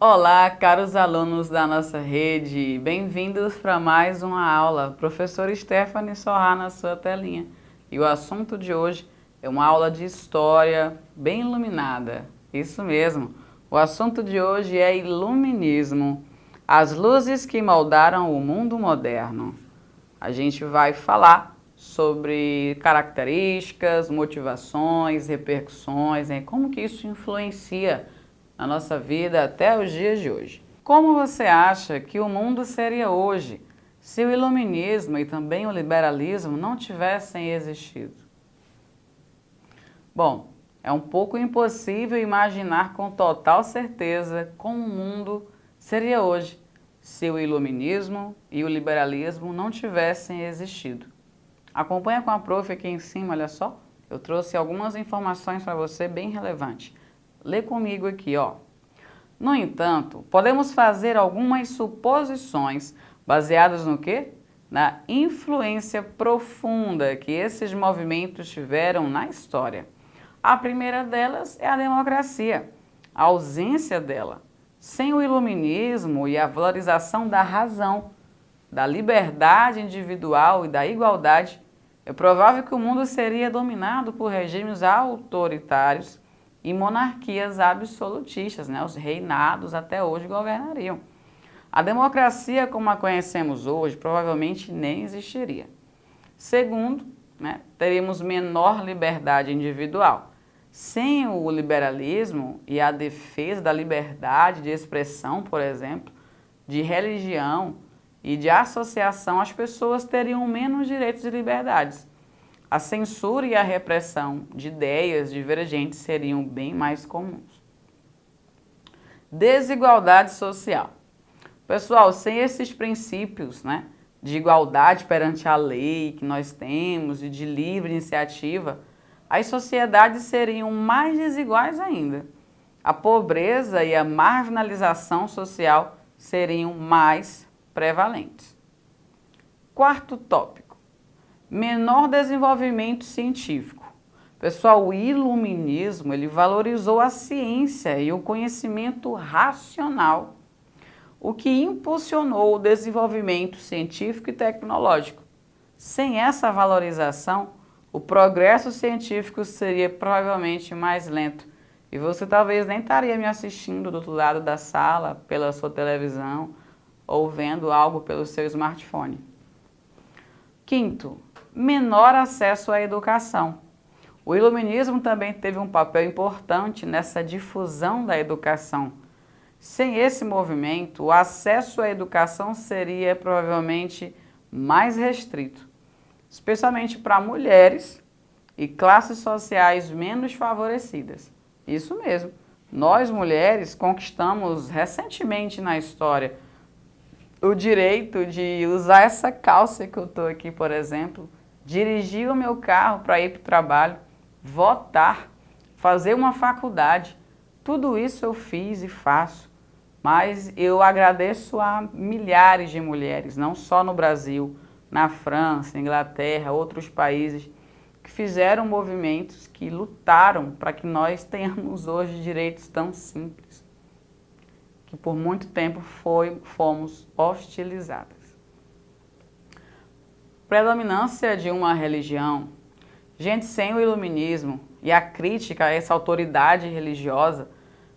Olá, caros alunos da nossa rede, bem-vindos para mais uma aula. Professora Stephanie Sorrah na sua telinha. E o assunto de hoje é uma aula de história bem iluminada. Isso mesmo, o assunto de hoje é iluminismo, as luzes que moldaram o mundo moderno. A gente vai falar sobre características, motivações, repercussões, como que isso influencia na nossa vida até os dias de hoje. Como você acha que o mundo seria hoje se o iluminismo e também o liberalismo não tivessem existido? Bom, é um pouco impossível imaginar com total certeza como o mundo seria hoje se o iluminismo e o liberalismo não tivessem existido. Acompanha com a prof aqui em cima, olha só. Eu trouxe algumas informações para você bem relevantes. Lê comigo aqui, ó. No entanto, podemos fazer algumas suposições baseadas no quê? Na influência profunda que esses movimentos tiveram na história. A primeira delas é a democracia, a ausência dela. Sem o iluminismo e a valorização da razão, da liberdade individual e da igualdade, é provável que o mundo seria dominado por regimes autoritários e monarquias absolutistas, né? Os reinados até hoje governariam. A democracia, como a conhecemos hoje, provavelmente nem existiria. Segundo, né, teríamos menor liberdade individual. Sem o liberalismo e a defesa da liberdade de expressão, por exemplo, de religião e de associação, as pessoas teriam menos direitos e liberdades. A censura e a repressão de ideias divergentes seriam bem mais comuns. Desigualdade social. Pessoal, sem esses princípios, né, de igualdade perante a lei que nós temos e de livre iniciativa, as sociedades seriam mais desiguais ainda. A pobreza e a marginalização social seriam mais prevalentes. Quarto tópico. Menor desenvolvimento científico. Pessoal, o iluminismo, ele valorizou a ciência e o conhecimento racional, o que impulsionou o desenvolvimento científico e tecnológico. Sem essa valorização, o progresso científico seria provavelmente mais lento e você talvez nem estaria me assistindo do outro lado da sala, pela sua televisão ou vendo algo pelo seu smartphone. Quinto, menor acesso à educação. O iluminismo também teve um papel importante nessa difusão da educação. Sem esse movimento, o acesso à educação seria provavelmente mais restrito, especialmente para mulheres e classes sociais menos favorecidas. Isso mesmo, nós mulheres conquistamos recentemente na história o direito de usar essa calça que eu estou aqui, por exemplo, dirigir o meu carro para ir para o trabalho, votar, fazer uma faculdade. Tudo isso eu fiz e faço, mas eu agradeço a milhares de mulheres, não só no Brasil, na França, Inglaterra, outros países, que fizeram movimentos, que lutaram para que nós tenhamos hoje direitos tão simples, que por muito tempo fomos hostilizadas. Predominância de uma religião. Gente, sem o iluminismo e a crítica a essa autoridade religiosa,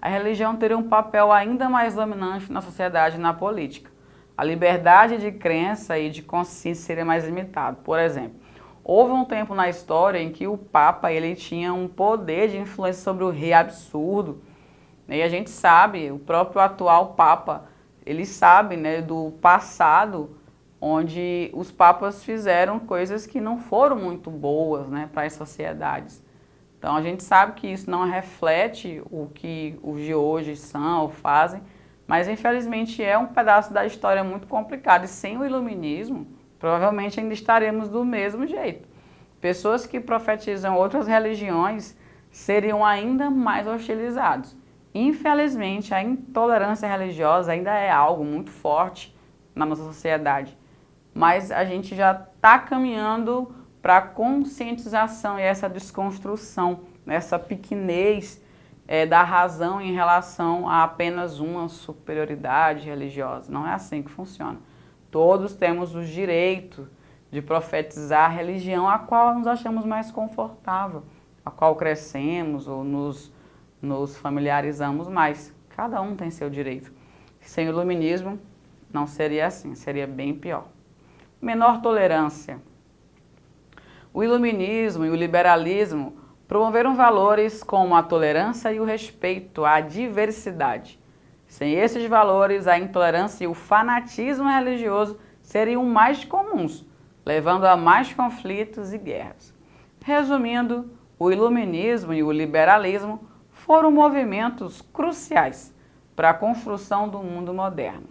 a religião teria um papel ainda mais dominante na sociedade e na política. A liberdade de crença e de consciência seria mais limitada. Por exemplo, houve um tempo na história em que o Papa ele tinha um poder de influência sobre o rei absurdo. E a gente sabe, o próprio atual Papa, ele sabe, né, do passado, onde os papas fizeram coisas que não foram muito boas, né, para as sociedades. Então a gente sabe que isso não reflete o que os de hoje são ou fazem, mas infelizmente é um pedaço da história muito complicado. E sem o iluminismo, provavelmente ainda estaremos do mesmo jeito. Pessoas que profetizam outras religiões seriam ainda mais hostilizados. Infelizmente, a intolerância religiosa ainda é algo muito forte na nossa sociedade, mas a gente já está caminhando para a conscientização e essa desconstrução, essa pequenez da razão em relação a apenas uma superioridade religiosa. Não é assim que funciona. Todos temos o direito de profetizar a religião a qual nos achamos mais confortável, a qual crescemos ou nos familiarizamos mais. Cada um tem seu direito. Sem o iluminismo, não seria assim, seria bem pior. Menor tolerância. O iluminismo e o liberalismo promoveram valores como a tolerância e o respeito à diversidade. Sem esses valores, a intolerância e o fanatismo religioso seriam mais comuns, levando a mais conflitos e guerras. Resumindo, o iluminismo e o liberalismo foram movimentos cruciais para a construção do mundo moderno.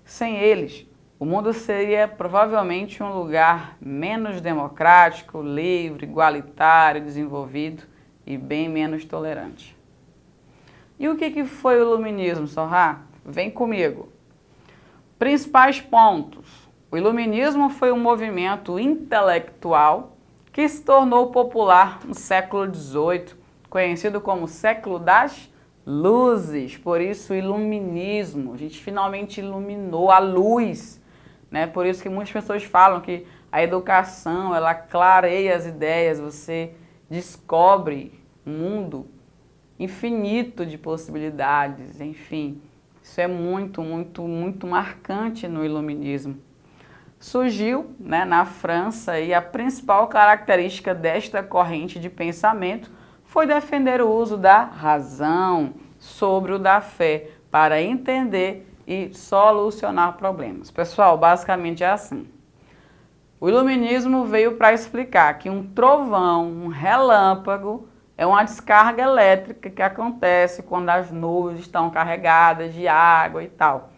Sem eles, o mundo seria provavelmente um lugar menos democrático, livre, igualitário, desenvolvido e bem menos tolerante. E o que foi o iluminismo, Sorrah? Vem comigo. Principais pontos. O iluminismo foi um movimento intelectual que se tornou popular no século XVIII, conhecido como século das luzes, por isso iluminismo. A gente finalmente iluminou a luz. Né? Por isso que muitas pessoas falam que a educação, ela clareia as ideias, você descobre um mundo infinito de possibilidades, enfim. Isso é muito, muito, muito marcante no iluminismo. Surgiu, né, na França e a principal característica desta corrente de pensamento foi defender o uso da razão sobre o da fé para entender e solucionar problemas. Pessoal, basicamente é assim. O iluminismo veio para explicar que um trovão, um relâmpago, é uma descarga elétrica que acontece quando as nuvens estão carregadas de água e tal.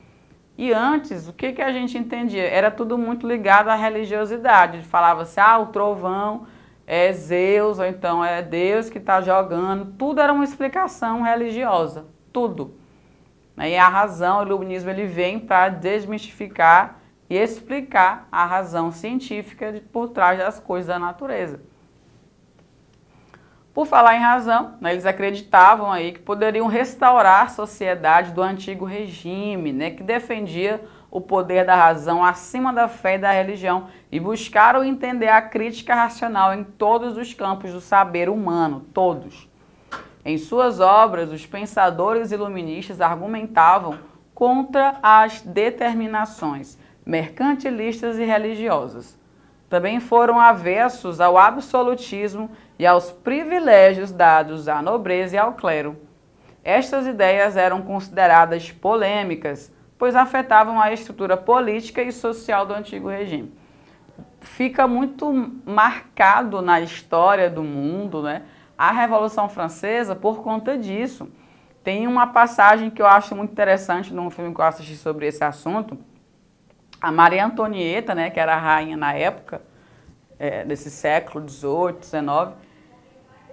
E antes, o que a gente entendia? Era tudo muito ligado à religiosidade. Falava-se, o trovão é Zeus, ou então é Deus que está jogando. Tudo era uma explicação religiosa, tudo. E a razão, o iluminismo, ele vem para desmistificar e explicar a razão científica por trás das coisas da natureza. Por falar em razão, né, eles acreditavam aí que poderiam restaurar a sociedade do antigo regime, né, que defendia o poder da razão acima da fé e da religião e buscaram entender a crítica racional em todos os campos do saber humano, todos. Em suas obras, os pensadores iluministas argumentavam contra as determinações mercantilistas e religiosas. Também foram avessos ao absolutismo e aos privilégios dados à nobreza e ao clero. Estas ideias eram consideradas polêmicas, pois afetavam a estrutura política e social do antigo regime. Fica muito marcado na história do mundo, né, a Revolução Francesa por conta disso. Tem uma passagem que eu acho muito interessante num filme que eu assisti sobre esse assunto. A Maria Antonieta, né, que era a rainha na época, desse século XVIII, XIX,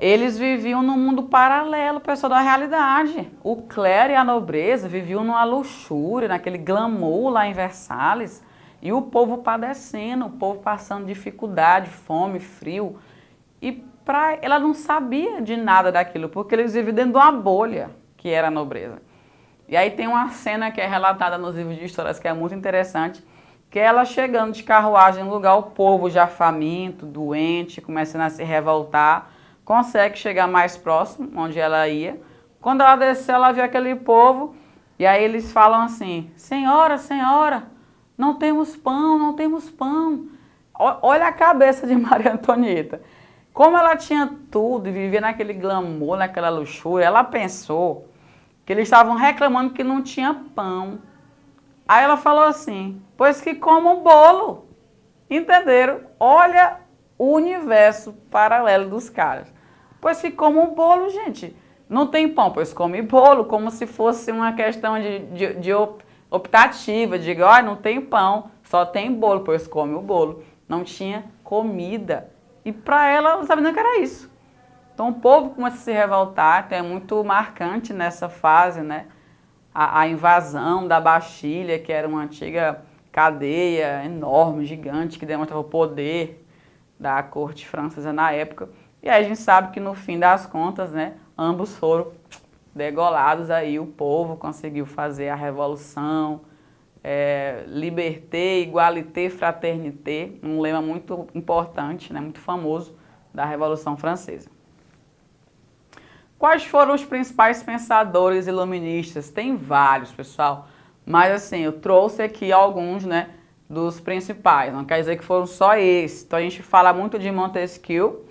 eles viviam num mundo paralelo, pessoal, da realidade. O clero e a nobreza viviam numa luxúria, naquele glamour lá em Versalhes, e o povo padecendo, o povo passando dificuldade, fome, frio. E ela não sabia de nada daquilo, porque eles viviam dentro de uma bolha, que era a nobreza. E aí tem uma cena que é relatada nos livros de histórias que é muito interessante, que é ela chegando de carruagem no lugar, o povo já faminto, doente, começando a se revoltar, consegue chegar mais próximo, onde ela ia. Quando ela desceu, ela viu aquele povo, e aí eles falam assim, senhora, senhora, não temos pão, não temos pão. Olha a cabeça de Maria Antonieta. Como ela tinha tudo e vivia naquele glamour, naquela luxúria, ela pensou que eles estavam reclamando que não tinha pão. Aí ela falou assim, pois que comam bolo. Entenderam? Olha o universo paralelo dos caras. Pois que comam bolo, gente. Não tem pão, pois come bolo, como se fosse uma questão de optativa. Diga, olha, não tem pão, só tem bolo, pois come o bolo. Não tinha comida. E para ela, não sabia nem que era isso. Então o povo começa a se revoltar, então é muito marcante nessa fase, né? A invasão da Bastilha, que era uma antiga cadeia enorme, gigante, que demonstrava o poder da corte francesa na época. E aí a gente sabe que no fim das contas, né, ambos foram degolados, aí o povo conseguiu fazer a revolução, liberté, égalité, fraternité, um lema muito importante, né, muito famoso da Revolução Francesa. Quais foram os principais pensadores iluministas? Tem vários, pessoal, mas assim, eu trouxe aqui alguns, né, dos principais, não quer dizer que foram só esses. Então a gente fala muito de Montesquieu,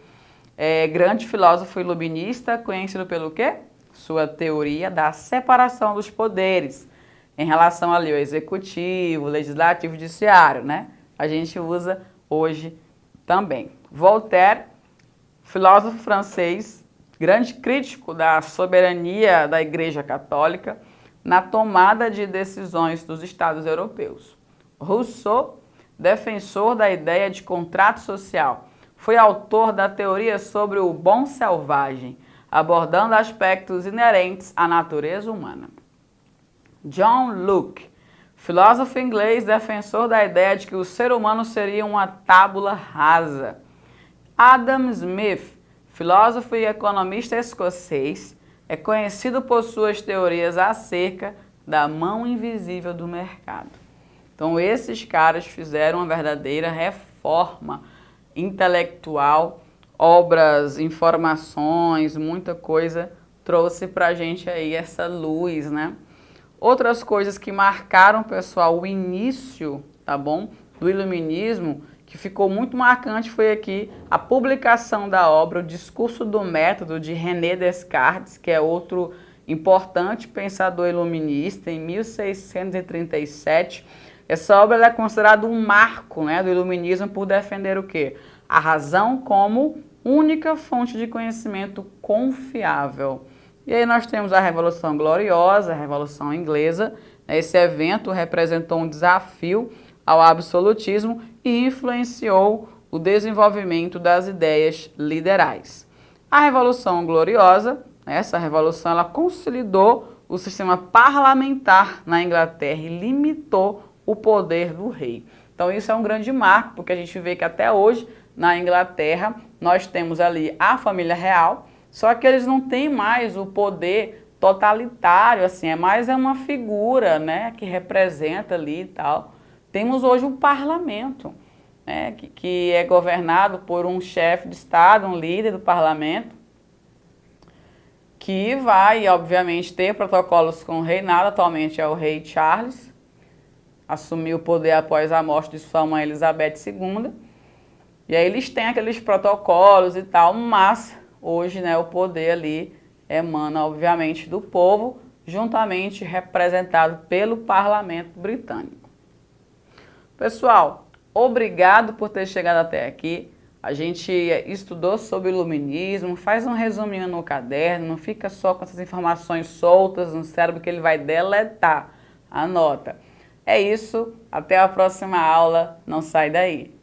grande filósofo iluminista, conhecido pelo quê? Sua teoria da separação dos poderes, em relação ali ao executivo, legislativo e judiciário, né? A gente usa hoje também. Voltaire, filósofo francês, grande crítico da soberania da Igreja Católica na tomada de decisões dos Estados europeus. Rousseau, defensor da ideia de contrato social, foi autor da teoria sobre o bom selvagem, abordando aspectos inerentes à natureza humana. John Locke, filósofo inglês, defensor da ideia de que o ser humano seria uma tábula rasa. Adam Smith, filósofo e economista escocês, é conhecido por suas teorias acerca da mão invisível do mercado. Então esses caras fizeram uma verdadeira reforma intelectual, obras, informações, muita coisa trouxe pra gente aí essa luz, né? Outras coisas que marcaram, pessoal, o início, tá bom, do iluminismo, que ficou muito marcante, foi aqui a publicação da obra O Discurso do Método, de René Descartes, que é outro importante pensador iluminista, em 1637. Essa obra é considerada um marco, né, do iluminismo por defender o quê? A razão como única fonte de conhecimento confiável. E aí nós temos a Revolução Gloriosa, a Revolução Inglesa. Esse evento representou um desafio ao absolutismo e influenciou o desenvolvimento das ideias liberais. A Revolução Gloriosa, essa revolução, ela consolidou o sistema parlamentar na Inglaterra e limitou o poder do rei. Então isso é um grande marco, porque a gente vê que até hoje na Inglaterra nós temos ali a família real, só que eles não têm mais o poder totalitário, assim, é mais uma figura, né, que representa ali e tal. Temos hoje um parlamento, né, que é governado por um chefe de Estado, um líder do parlamento, que vai, obviamente, ter protocolos com o reinado. Atualmente é o rei Charles, assumiu o poder após a morte de sua mãe Elizabeth II, e aí eles têm aqueles protocolos e tal, mas hoje, né, o poder ali emana, obviamente, do povo, juntamente representado pelo parlamento britânico. Pessoal, obrigado por ter chegado até aqui. A gente estudou sobre o iluminismo, faz um resuminho no caderno, não fica só com essas informações soltas no cérebro que ele vai deletar. Anota. É isso, até a próxima aula, não sai daí.